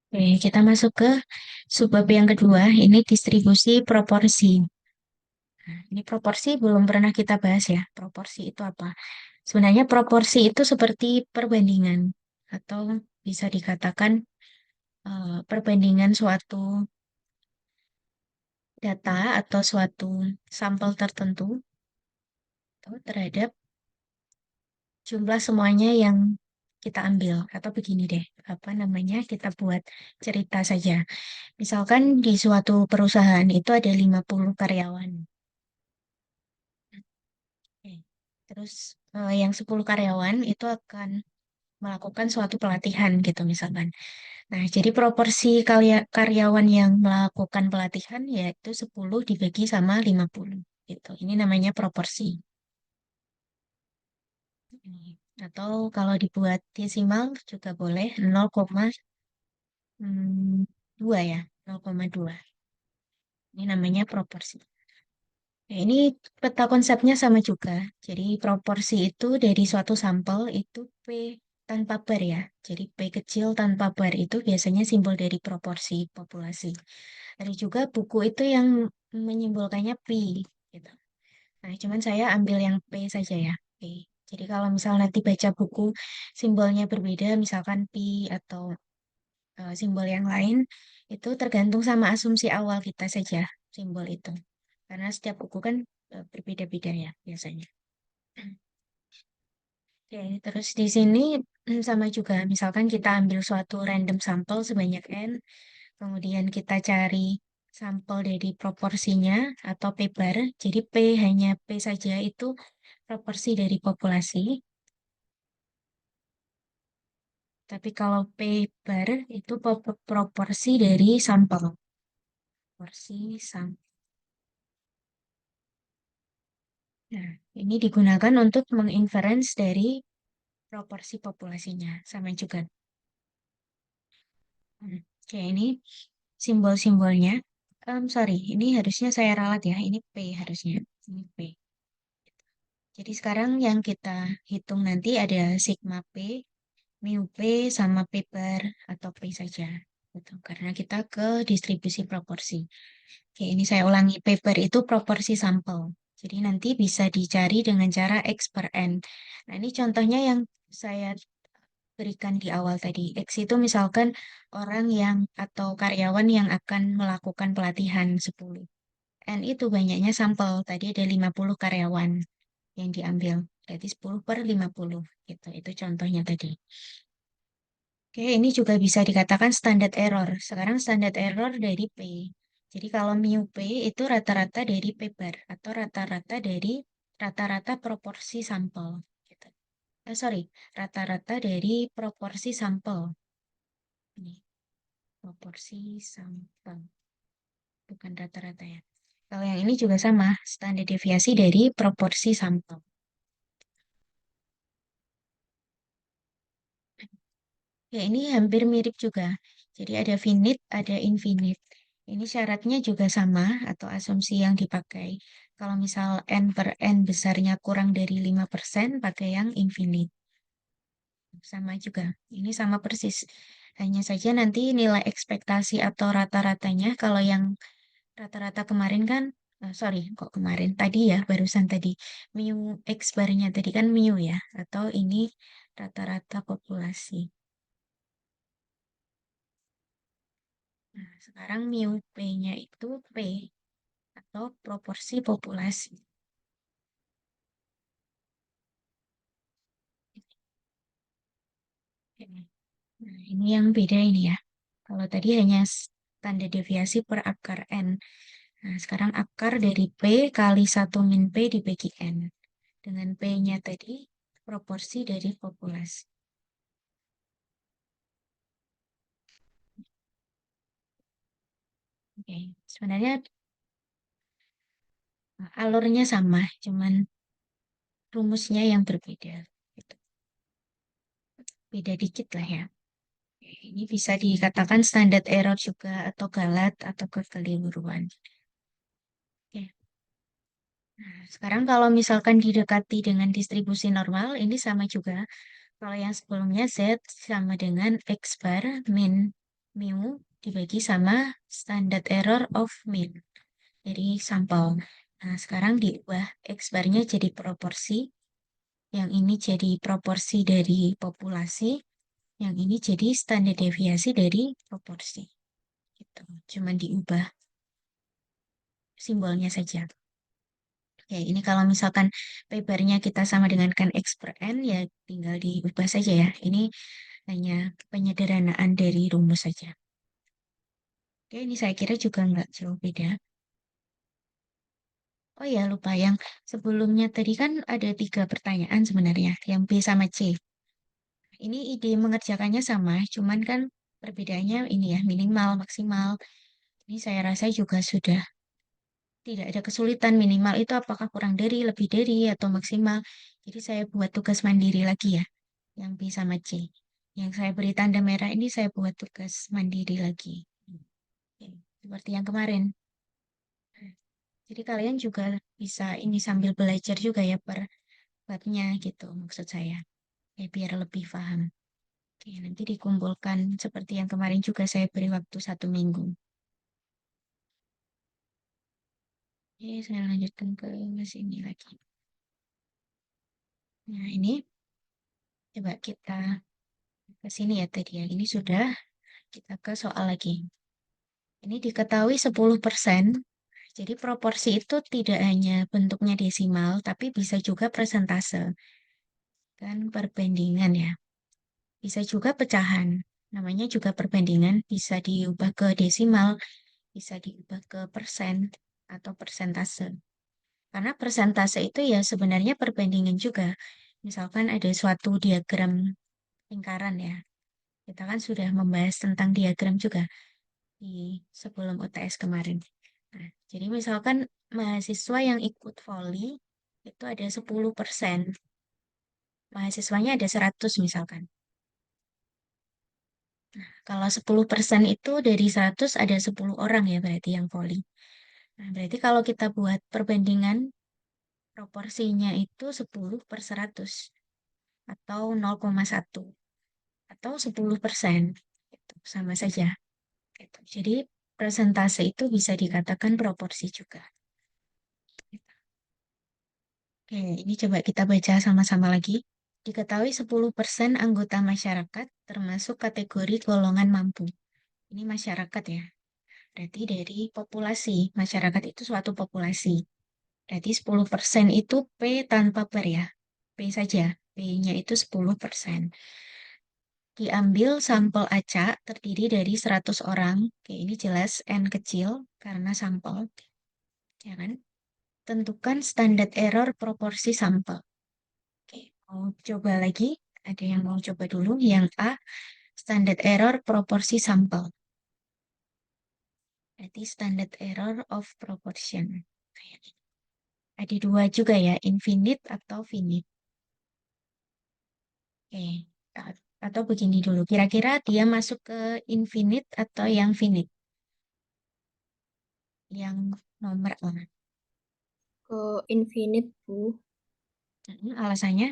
Oke, kita masuk ke subbab yang kedua, ini distribusi proporsi. Nah, ini proporsi belum pernah kita bahas ya. Proporsi itu apa? Sebenarnya proporsi itu seperti perbandingan atau bisa dikatakan perbandingan suatu data atau suatu sampel tertentu atau terhadap jumlah semuanya yang kita ambil. Atau begini deh, apa namanya? Kita buat cerita saja. Misalkan di suatu perusahaan itu ada 50 karyawan. Oke. Terus yang 10 karyawan itu akan melakukan suatu pelatihan gitu misalkan. Nah, jadi proporsi karyawan yang melakukan pelatihan yaitu 10 dibagi sama 50 gitu. Ini namanya proporsi. Atau kalau dibuat desimal juga boleh 0,2 ya, 0,2. Ini namanya proporsi. Nah, ini peta konsepnya sama juga. Jadi proporsi itu dari suatu sampel itu P tanpa bar ya. Jadi P kecil tanpa bar itu biasanya simbol dari proporsi populasi. Ada juga buku itu yang menyimbolkannya pi gitu. Nah, cuman saya ambil yang P saja ya. P. Jadi kalau misal nanti baca buku simbolnya berbeda, misalkan pi atau simbol yang lain, itu tergantung sama asumsi awal kita saja simbol itu. Karena setiap buku kan berbeda-beda ya biasanya. Oke, terus di sini sama juga. Misalkan kita ambil suatu random sampel sebanyak N, kemudian kita cari sampel dari proporsinya atau P bar. Jadi P hanya P saja itu proporsi dari populasi. Tapi kalau P bar itu proporsi dari sampel. Proporsi sampel. Nah, ini digunakan untuk menginference dari proporsi populasinya. Sama juga. Oke, ini simbol-simbolnya. Sorry, ini harusnya saya ralat ya. Ini P harusnya. Ini P. Jadi sekarang yang kita hitung nanti ada sigma P, mu P, sama P bar atau P saja. Gitu. Karena kita ke distribusi proporsi. Oke, ini saya ulangi. P bar itu proporsi sampel. Jadi nanti bisa dicari dengan cara X per N. Nah, ini contohnya yang saya berikan di awal tadi. X itu misalkan orang yang atau karyawan yang akan melakukan pelatihan 10. N itu banyaknya sampel. Tadi ada 50 karyawan yang diambil. Berarti 10 per 50 gitu. Itu contohnya tadi. Oke, ini juga bisa dikatakan standard error. Sekarang standard error dari P. Jadi kalau mu P itu rata-rata dari P bar atau rata-rata proporsi sampel. Gitu. Sorry, rata-rata dari proporsi sampel. Ini proporsi sampel, bukan rata-rata ya. Kalau yang ini juga sama, standar deviasi dari proporsi sampel. Ya, ini hampir mirip juga. Jadi ada finite, ada infinite. Ini syaratnya juga sama atau asumsi yang dipakai. Kalau misal n per n besarnya kurang dari 5%, pakai yang infinite. Sama juga. Ini sama persis. Hanya saja nanti nilai ekspektasi atau rata-ratanya, kalau yang rata-rata kemarin kan, sorry, kok kemarin? Tadi ya, barusan tadi. Mu X barnya tadi kan mu ya. Atau ini rata-rata populasi. Nah, sekarang mu P-nya itu P atau proporsi populasi. Oke. Nah, ini yang beda ini ya. Kalau tadi hanya standar deviasi per akar N. Nah, sekarang akar dari P kali 1 min P dibagi N. Dengan P-nya tadi proporsi dari populasi. Oke, sebenarnya alurnya sama, cuman rumusnya yang berbeda. Gitu. Beda dikit lah ya. Ini bisa dikatakan standar error juga atau galat atau kekeliruan. Oke. Nah, sekarang kalau misalkan didekati dengan distribusi normal, ini sama juga. Kalau yang sebelumnya Z sama dengan X bar min mu dibagi sama standard error of mean dari sampel. Nah, sekarang diubah X barnya jadi proporsi, yang ini jadi proporsi dari populasi, yang ini jadi standar deviasi dari proporsi. Gitu. Cuman diubah simbolnya saja. Ya, ini kalau misalkan papernya kita sama dengan kan X per N, ya tinggal diubah saja ya. Ini hanya penyederhanaan dari rumus saja. Oke, ini saya kira juga nggak jauh beda. Oh ya, lupa yang sebelumnya tadi kan ada 3 pertanyaan sebenarnya, yang B sama C. Ini ide mengerjakannya sama, cuman kan perbedaannya ini ya, minimal, maksimal. Ini saya rasa juga sudah tidak ada kesulitan. Minimal itu apakah kurang dari, lebih dari, atau maksimal. Jadi saya buat tugas mandiri lagi ya, yang B sama C. Yang saya beri tanda merah ini saya buat tugas mandiri lagi. Oke, seperti yang kemarin. Jadi kalian juga bisa ini sambil belajar juga ya per babnya gitu maksud saya. Ya, biar lebih paham. Oke, nanti dikumpulkan seperti yang kemarin juga saya beri waktu 1 minggu. Oke, saya lanjutkan ke sini lagi. Nah, ini coba kita ke sini ya tadi ya. Ini sudah kita ke soal lagi. Ini diketahui 10%. Jadi proporsi itu tidak hanya bentuknya desimal, tapi bisa juga persentase. Kan perbandingan ya. Bisa juga pecahan. Namanya juga perbandingan. Bisa diubah ke desimal, bisa diubah ke persen atau persentase. Karena persentase itu ya sebenarnya perbandingan juga. Misalkan ada suatu diagram lingkaran ya. Kita kan sudah membahas tentang diagram juga di sebelum UTS kemarin. Nah, jadi misalkan mahasiswa yang ikut voli itu ada 10%. Mahasiswanya ada 100 misalkan. Kalau 10% itu dari 100 ada 10 orang ya berarti yang voli. Nah, berarti kalau kita buat perbandingan proporsinya itu 10 per 100 atau 0,1 atau 10%. Gitu, sama saja. Gitu. Jadi persentase itu bisa dikatakan proporsi juga. Oke, ini coba kita baca sama-sama lagi. Diketahui 10% anggota masyarakat termasuk kategori golongan mampu. Ini masyarakat ya. Berarti dari populasi. Masyarakat itu suatu populasi. Berarti 10% itu P tanpa per ya. P saja. P-nya itu 10%. Diambil sampel acak terdiri dari 100 orang. Oke, ini jelas N kecil karena sampel. Ya kan? Tentukan standar error proporsi sampel. Oke, mau coba lagi? Ada yang mau coba dulu? Yang A, standard error proporsi sampel. Berarti standard error of proportion. Ada dua juga ya, infinite atau finite. Oke, atau begini dulu. Kira-kira dia masuk ke infinite atau yang finite? Yang nomor A. Ke infinite, Bu, Alasannya?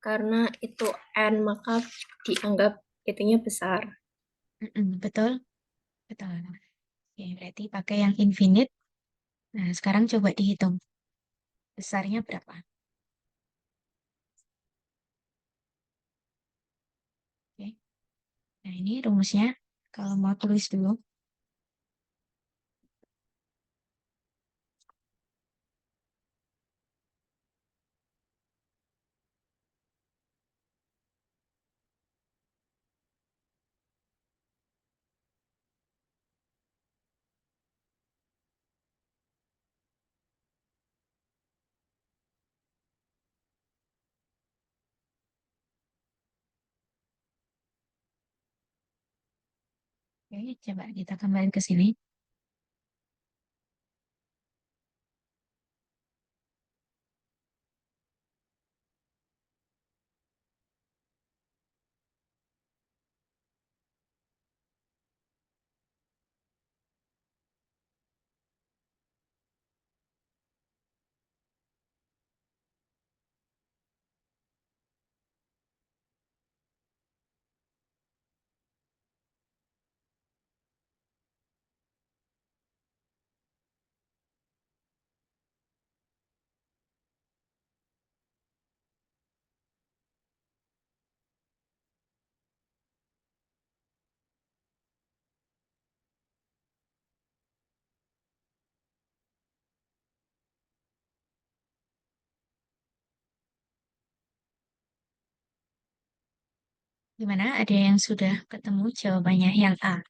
karena itu n maka dianggap itunya besar. Betul, betul. Oke, berarti pakai yang infinite. Nah, sekarang coba dihitung. Besarnya berapa? Oke. Nah, ini rumusnya. Kalau mau tulis dulu. Oke, coba kita kembali ke sini. Gimana? Ada yang sudah ketemu jawabannya yang A?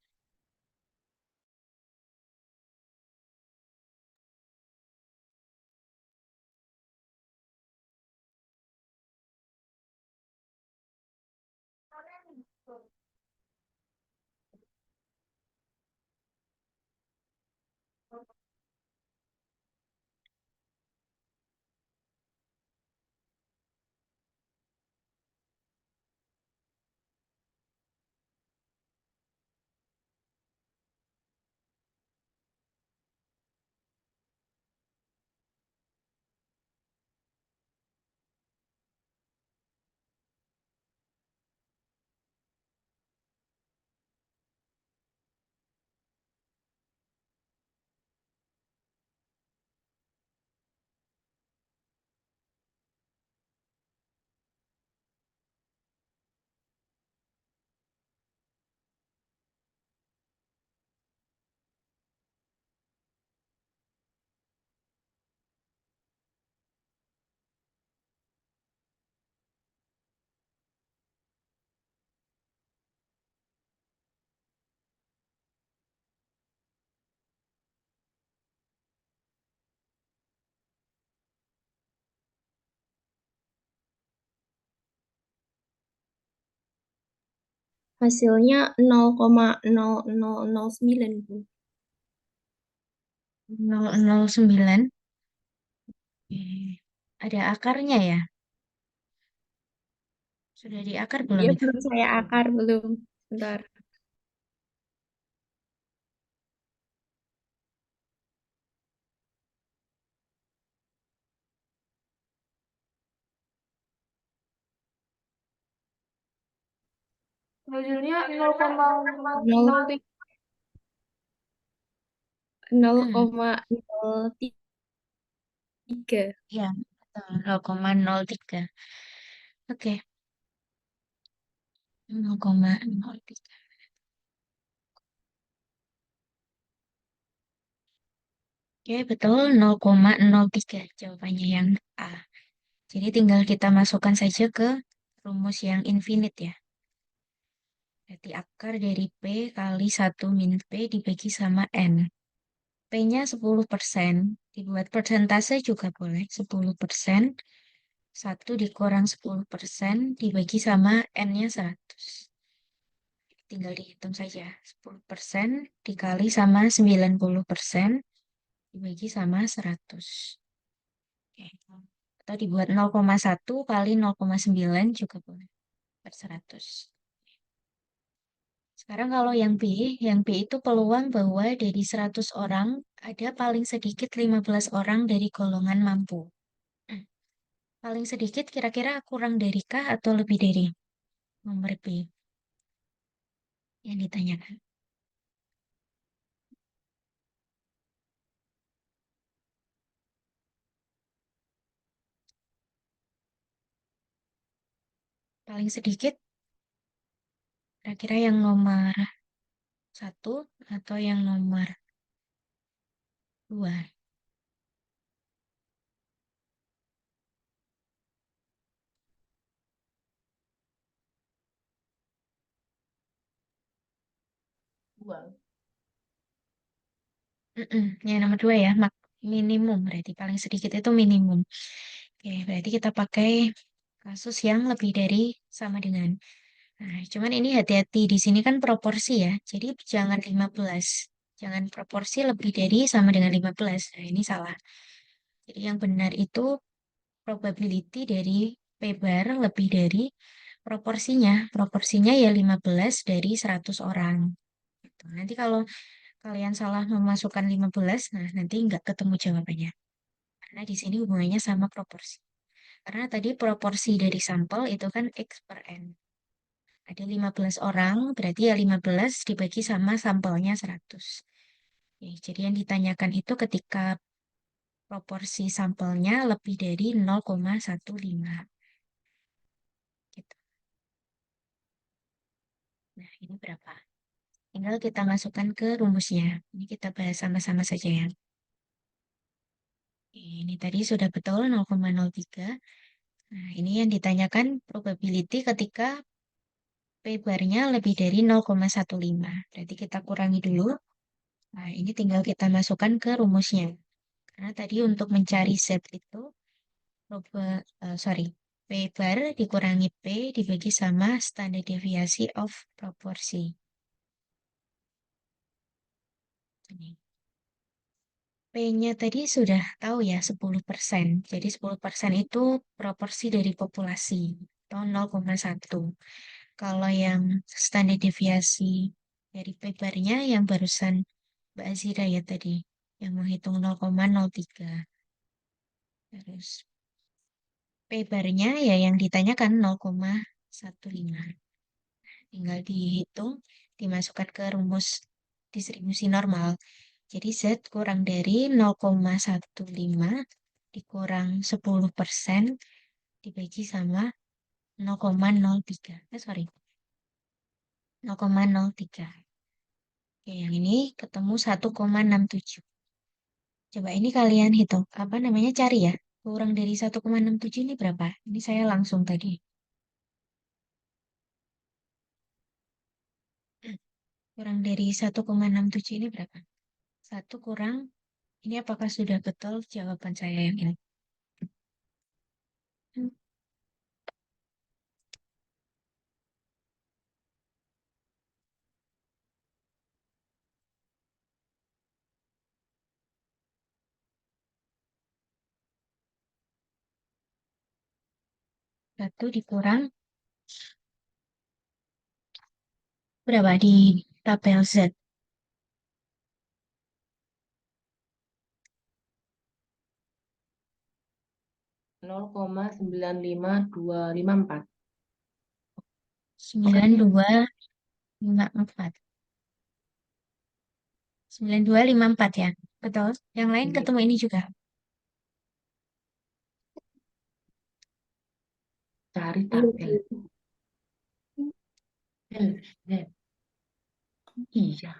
Hasilnya 0,0009, Bu. 009. Ada akarnya ya? Sudah diakar belum Ya, itu? belum saya akar, belum. Bentar. Hasilnya 0,03. Mm-mm. 0,03. Ya, betul. 0,03. Oke, 0,03. Oke, betul 0,03 jawabannya yang A. Jadi tinggal kita masukkan saja ke rumus yang infinite ya. Berarti akar dari P kali 1 min P dibagi sama N. P-nya 10%, dibuat persentase juga boleh. 10%, 1 dikurang 10% dibagi sama N-nya 100. Tinggal dihitung saja. 10% dikali sama 90% dibagi sama 100. Oke. Atau dibuat 0,1 kali 0,9 juga boleh. Per 100. Sekarang kalau yang B itu peluang bahwa dari 100 orang ada paling sedikit 15 orang dari golongan mampu. Hmm. Paling sedikit kira-kira kurang dari kah atau lebih dari nomor B yang ditanyakan? Paling sedikit kira-kira yang nomor 1 atau yang nomor 2? Dua. Yang nomor 2 ya, minimum berarti paling sedikit itu minimum. Oke, berarti kita pakai kasus yang lebih dari sama dengan. Nah, cuman ini hati-hati di sini kan proporsi ya. Jadi jangan 15. Jangan proporsi lebih dari sama dengan 15. Nah, ini salah. Jadi yang benar itu probability dari P bar lebih dari proporsinya. Proporsinya ya 15 dari 100 orang. Gitu. Nanti kalau kalian salah memasukkan 15, nah nanti nggak ketemu jawabannya. Karena di sini hubungannya sama proporsi. Karena tadi proporsi dari sampel itu kan X per N. Ada 15 orang, berarti ya 15 dibagi sama sampelnya 100. Ya, jadi yang ditanyakan itu ketika proporsi sampelnya lebih dari 0,15. Gitu. Nah, ini berapa? Tinggal kita masukkan ke rumusnya. Ini kita bahas sama-sama saja ya. Ini tadi sudah betul 0,03. Nah, ini yang ditanyakan probability ketika P-barnya lebih dari 0,15. Berarti kita kurangi dulu. Nah, ini tinggal kita masukkan ke rumusnya. Karena tadi untuk mencari Z itu, sorry, P bar dikurangi P dibagi sama standar deviasi of proporsi. Ini. P-nya tadi sudah tahu ya 10%. Jadi 10% itu proporsi dari populasi atau 0,1. Kalau yang standar deviasi dari P barnya yang barusan Mbak Azira ya tadi, yang menghitung 0,03. Terus P barnya ya yang ditanyakan 0,15. Tinggal dihitung, dimasukkan ke rumus distribusi normal. Jadi Z kurang dari 0,15 dikurang 10% dibagi sama 0,03. Sorry, 0,03. Oke, yang ini ketemu 1,67. Coba ini kalian hitung, apa namanya, cari ya. Kurang dari 1,67 ini berapa? Ini saya langsung tadi. Kurang dari 1,67 ini berapa? Satu kurang, ini apakah sudah betul jawaban saya yang ini? Hmm, Satu dikurang berapa di tabel Z? 0,952554. 9254. 9254 ya. Betul. Yang lain Iya. ketemu ini juga. Cari tabel. Iya.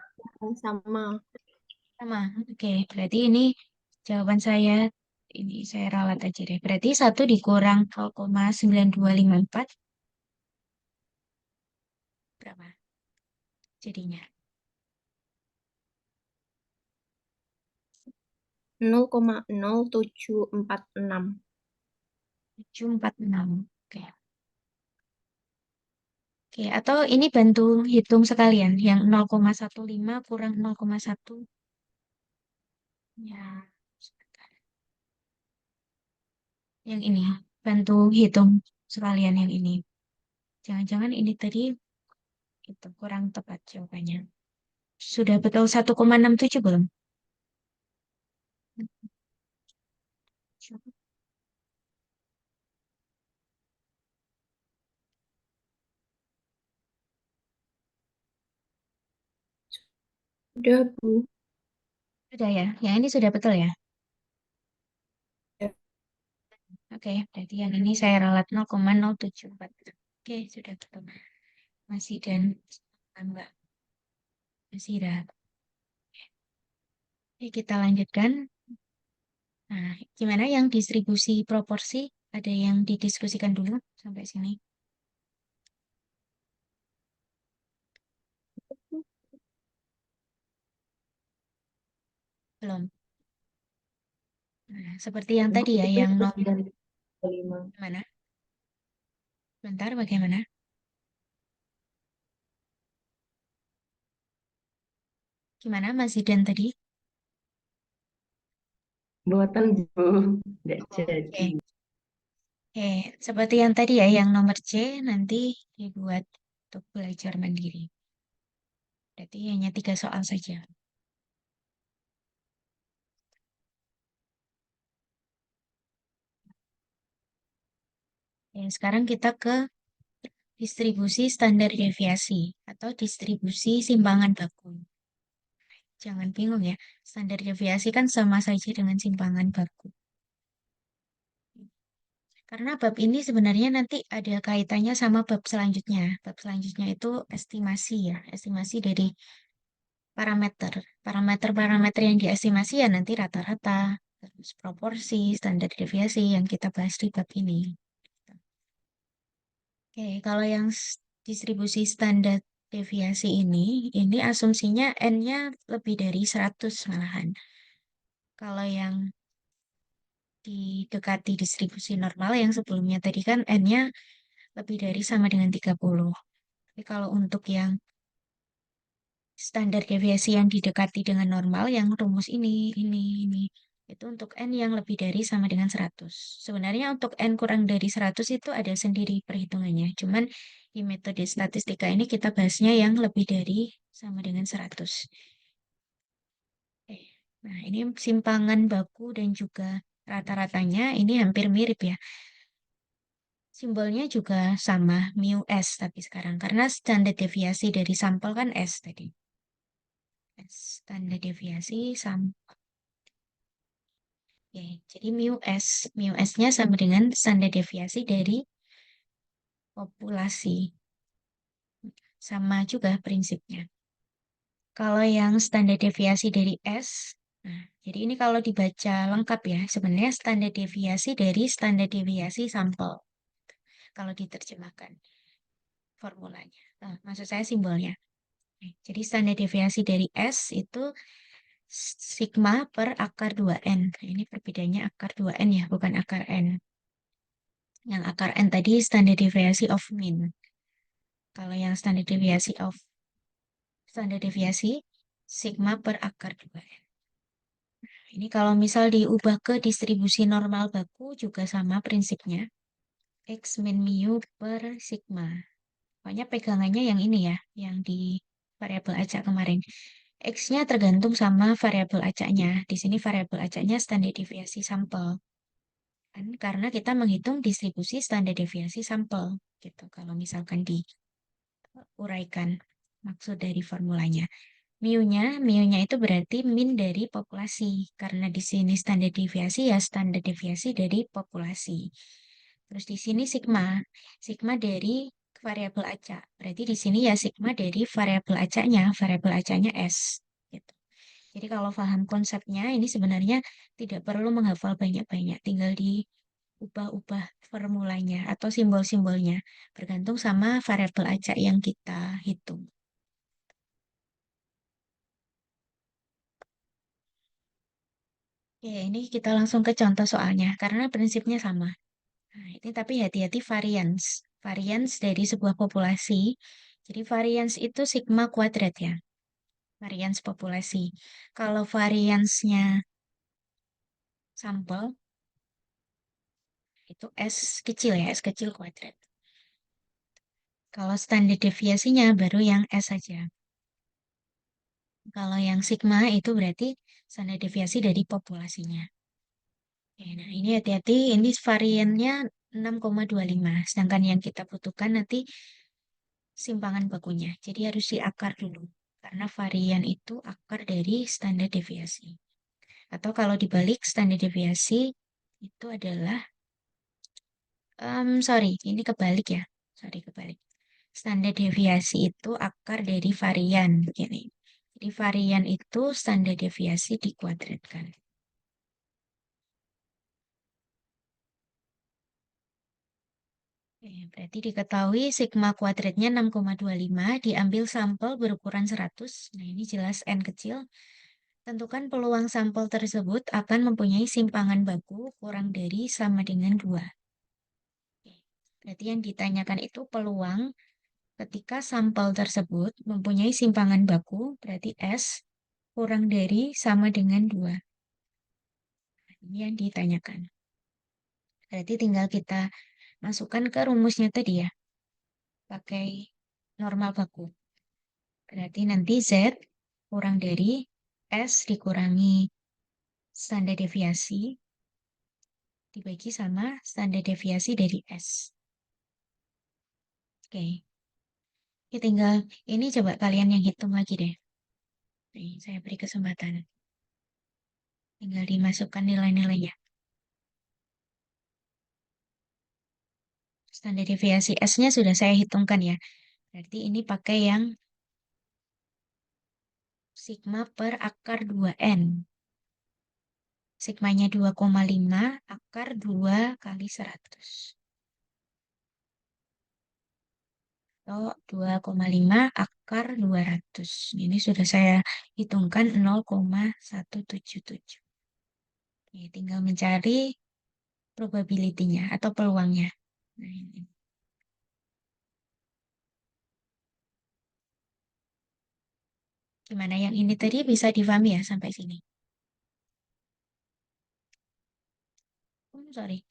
Sama. Sama. Oke, berarti ini jawaban saya. Ini saya ralat aja deh. Berarti satu dikurang 0,9254 berapa jadinya? 0,0746. 746. Oke. Oke, atau ini bantu hitung sekalian. Yang 0,15 kurang 0,1. Ya, sebentar. Yang ini. Bantu hitung sekalian yang ini. Jangan-jangan ini tadi itu kurang tepat jawabannya. Sudah betul 1,67 belum? Udah, Bu. Sudah ya? Yang ini sudah betul ya? Ya. Oke, berarti yang ini saya ralat 0,074. Oke, sudah betul. Masih dan Mbak masih dah. Oke, kita lanjutkan. Nah, gimana yang distribusi proporsi? Ada yang didiskusikan dulu sampai sini? Belum. Nah, seperti yang tadi ya, yang nomor 9,5. mana? Bentar, bagaimana? Gimana Mas Zidan tadi? Buatan, Bu. Nggak jadi. Oke. Oke, seperti yang tadi ya, yang nomor C nanti dibuat untuk belajar mandiri. Berarti hanya 3 soal saja. Ya, sekarang kita ke distribusi standar deviasi atau distribusi simpangan baku. Jangan bingung ya, standar deviasi kan sama saja dengan simpangan baku. Karena bab ini sebenarnya nanti ada kaitannya sama bab selanjutnya. Bab selanjutnya itu estimasi ya, estimasi dari parameter. Parameter-parameter yang diestimasi ya nanti rata-rata, terus proporsi, standar deviasi yang kita bahas di bab ini. Oke, kalau yang distribusi standar deviasi ini asumsinya N-nya lebih dari 100 malahan. Kalau yang didekati distribusi normal yang sebelumnya tadi kan N-nya lebih dari sama dengan 30. Tapi kalau untuk yang standar deviasi yang didekati dengan normal, yang rumus ini, itu untuk N yang lebih dari sama dengan 100. Sebenarnya untuk N kurang dari 100 itu ada sendiri perhitungannya. Cuman di metode statistika ini kita bahasnya yang lebih dari sama dengan 100. Eh, Nah, ini simpangan baku dan juga rata-ratanya ini hampir mirip ya. Simbolnya juga sama, mu S tapi sekarang. Karena standar deviasi dari sampel kan S tadi. Standar deviasi sampel. Oke, jadi mu S. Mu S-nya sama dengan standar deviasi dari populasi. Sama juga prinsipnya. Kalau yang standar deviasi dari S, nah, jadi ini kalau dibaca lengkap ya, sebenarnya standar deviasi dari standar deviasi sampel. Kalau diterjemahkan formulanya. Nah, maksud saya simbolnya. Jadi standar deviasi dari S itu sigma per akar 2N. Nah, ini perbedaannya akar 2N ya, bukan akar N. Yang akar N tadi standar deviasi of mean. Kalau yang standar deviasi sigma per akar 2N. Ini kalau misal diubah ke distribusi normal baku juga sama prinsipnya. X min mu per sigma. Pokoknya pegangannya yang ini ya, yang di variabel acak kemarin. X-nya tergantung sama variabel acaknya. Di sini variabel acaknya standar deviasi sampel. Kan? Karena kita menghitung distribusi standar deviasi sampel. Gitu. Kalau misalkan diuraikan maksud dari formulanya. Mu-nya itu berarti min dari populasi. Karena di sini standar deviasi ya standar deviasi dari populasi. Terus di sini sigma. Sigma dari variabel acak. Berarti di sini ya sigma dari variabel acaknya S. Gitu. Jadi kalau paham konsepnya, ini sebenarnya tidak perlu menghafal banyak-banyak, tinggal diubah-ubah formulanya atau simbol-simbolnya, bergantung sama variabel acak yang kita hitung. Oke, ini kita langsung ke contoh soalnya, karena prinsipnya sama. Nah, ini tapi hati-hati varians. Varians dari sebuah populasi. Jadi varians itu sigma kuadrat ya, varians populasi. Kalau variansnya sampel, itu S kecil ya, S kecil kuadrat. Kalau standar deviasinya baru yang S saja. Kalau yang sigma itu berarti standar deviasi dari populasinya. Oke, nah ini hati-hati, ini variannya 6,25. Sedangkan yang kita butuhkan nanti simpangan bakunya. Jadi harus diakar dulu. Karena varian itu akar dari standar deviasi. Atau kalau dibalik standar deviasi itu adalah, sorry, ini kebalik ya. Sorry, kebalik. Standar deviasi itu akar dari varian. Gini. Jadi varian itu standar deviasi dikuadratkan. Oke, berarti diketahui sigma kuadratnya 6,25 diambil sampel berukuran 100. Nah, ini jelas N kecil. Tentukan peluang sampel tersebut akan mempunyai simpangan baku kurang dari sama dengan 2. Oke, berarti yang ditanyakan itu peluang ketika sampel tersebut mempunyai simpangan baku, berarti S kurang dari sama dengan 2. Ini yang ditanyakan. Berarti tinggal kita masukkan ke rumusnya tadi ya, pakai normal baku. Berarti nanti Z kurang dari S dikurangi standar deviasi dibagi sama standar deviasi dari S. Oke, ini tinggal ini coba kalian yang hitung lagi deh. Nih, saya beri kesempatan. Tinggal dimasukkan nilai-nilainya. Standar deviasi S-nya sudah saya hitungkan ya. Berarti ini pakai yang sigma per akar 2N. Sigmanya 2,5 akar 2 kali 100. atau 2,5 akar 200. Ini sudah saya hitungkan 0,177. Oke, tinggal mencari probability-nya atau peluangnya. Nah, ini. Gimana yang ini tadi bisa difahami ya sampai sini? Sorry.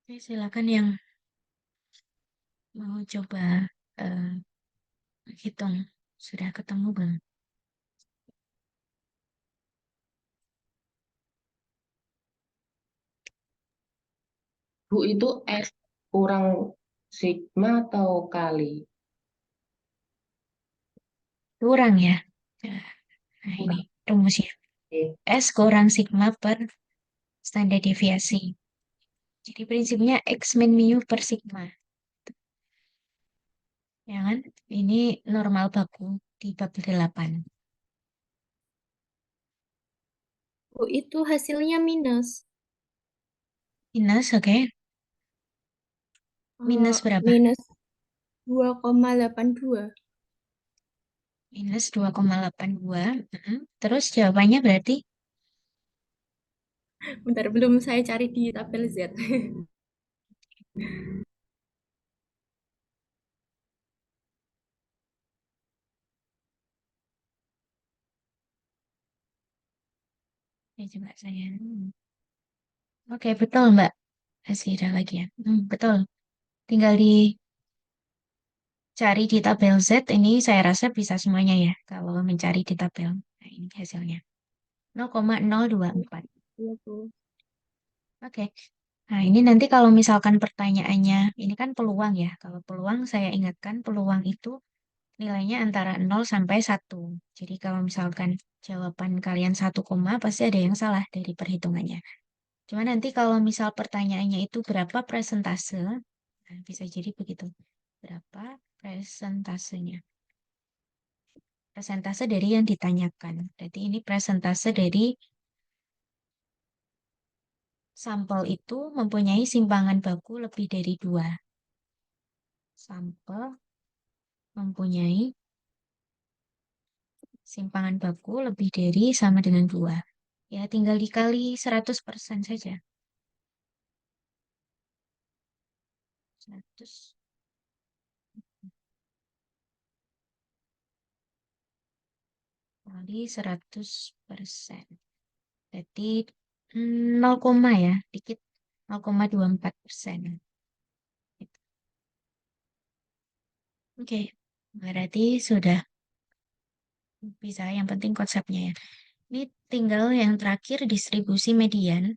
Oke, silakan yang mau coba eh, hitung. Sudah ketemu belum? Bu itu S kurang sigma atau kali? Kurang ya. Nah, ini Kurang. rumusnya. Oke. S kurang sigma per standar deviasi. Jadi prinsipnya X min mu per sigma. Ya kan? Ini normal baku di bab 8. Oh, itu hasilnya minus. Minus, oke. Minus berapa? Minus 2,82. Minus 2,82. Terus jawabannya berarti, Bentar, belum saya cari di tabel Z. ya coba saya. Oke, betul Mbak. Hasira lagi ya. Betul. Tinggal dicari di tabel Z. Ini saya rasa bisa semuanya ya. Kalau mencari di tabel. Nah, ini hasilnya. 0,024. Iya tuh. Oke. Nah, ini nanti kalau misalkan pertanyaannya, ini kan peluang ya. Kalau peluang, saya ingatkan peluang itu nilainya antara 0 sampai 1. Jadi kalau misalkan jawaban kalian 1, pasti ada yang salah dari perhitungannya. Cuma nanti kalau misal pertanyaannya itu berapa presentase, nah bisa jadi begitu. Berapa presentasenya? Presentase dari yang ditanyakan. Berarti ini presentase dari sampel itu mempunyai simpangan baku lebih dari 2. Sampel mempunyai simpangan baku lebih dari sama dengan 2. Ya, tinggal dikali 100% saja. 100 kali 100%. Jadi 0, ya, dikit 0,24%. Oke, berarti sudah bisa. Yang penting konsepnya ya. Ini tinggal yang terakhir distribusi median.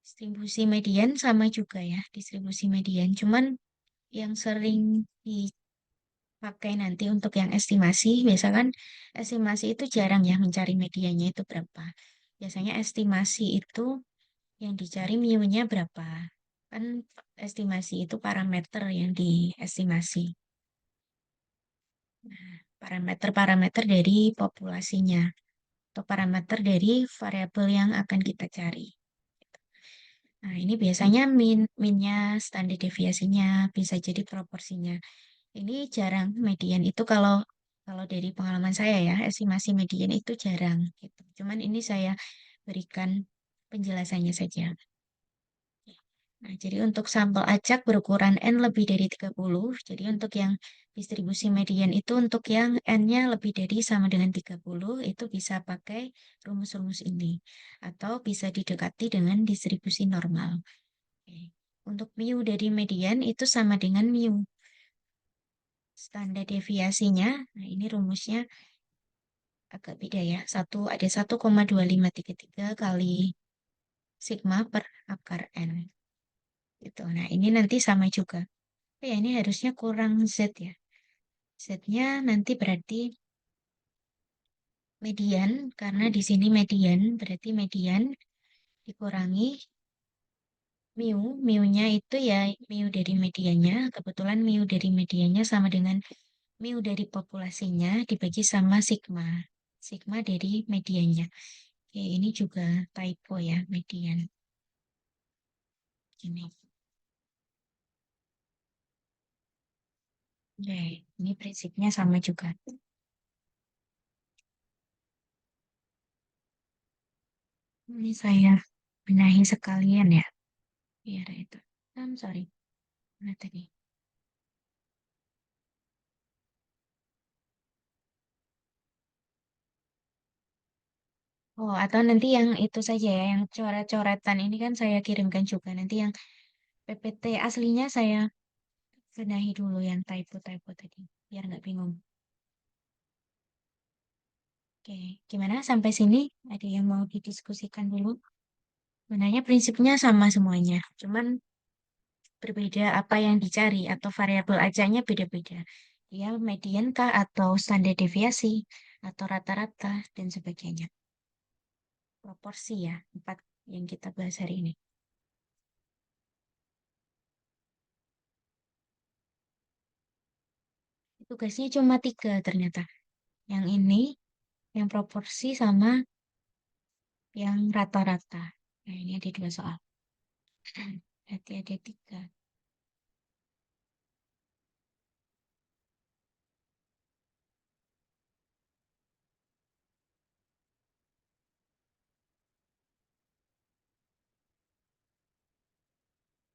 Distribusi median sama juga ya, distribusi median. Cuman yang sering pakai nanti untuk yang estimasi. Biasa kan estimasi itu jarang ya mencari mediannya itu berapa. Biasanya estimasi itu yang dicari mu-nya berapa. Kan estimasi itu parameter yang diestimasi. Nah, parameter-parameter dari populasinya atau parameter dari variabel yang akan kita cari. Nah, ini biasanya minnya, standar deviasinya, bisa jadi proporsinya. Ini jarang median itu kalau kalau dari pengalaman saya ya, estimasi median itu jarang gitu. Cuman ini saya berikan penjelasannya saja. Nah, jadi untuk sampel acak berukuran N lebih dari 30, jadi untuk yang distribusi median itu untuk yang N-nya lebih dari sama dengan 30, itu bisa pakai rumus-rumus ini. Atau bisa didekati dengan distribusi normal. Oke. Untuk mu dari median itu sama dengan mu. Standar deviasinya, nah ini rumusnya agak beda ya. Ada 1,2533 kali sigma per akar N. Gitu. Nah, ini nanti sama juga. Oh ya, ini harusnya kurang Z ya. Z-nya nanti berarti median, karena di sini median, berarti median dikurangi mu. Mu-nya itu ya mu dari mediannya. Kebetulan mu dari mediannya sama dengan mu dari populasinya dibagi sama sigma. Sigma dari mediannya. Oke, ini juga typo ya, median. Ini. Oke, ini prinsipnya sama juga. Ini saya benahi sekalian ya. Biar itu. Sorry. Mana tadi? Oh, atau nanti yang itu saja ya, yang coret-coretan ini kan saya kirimkan juga. Nanti yang PPT aslinya saya benahi dulu yang typo-typo tadi, biar nggak bingung. Oke, gimana sampai sini? Ada yang mau didiskusikan dulu? Sebenarnya prinsipnya sama semuanya, cuman berbeda apa yang dicari atau variabel ajaknya beda-beda. Dia median kah atau standar deviasi atau rata-rata dan sebagainya. Proporsi ya, empat yang kita bahas hari ini. Tugasnya cuma tiga ternyata. Yang ini, yang proporsi sama yang rata-rata. Nah, ini ada dua soal. Berarti ada tiga.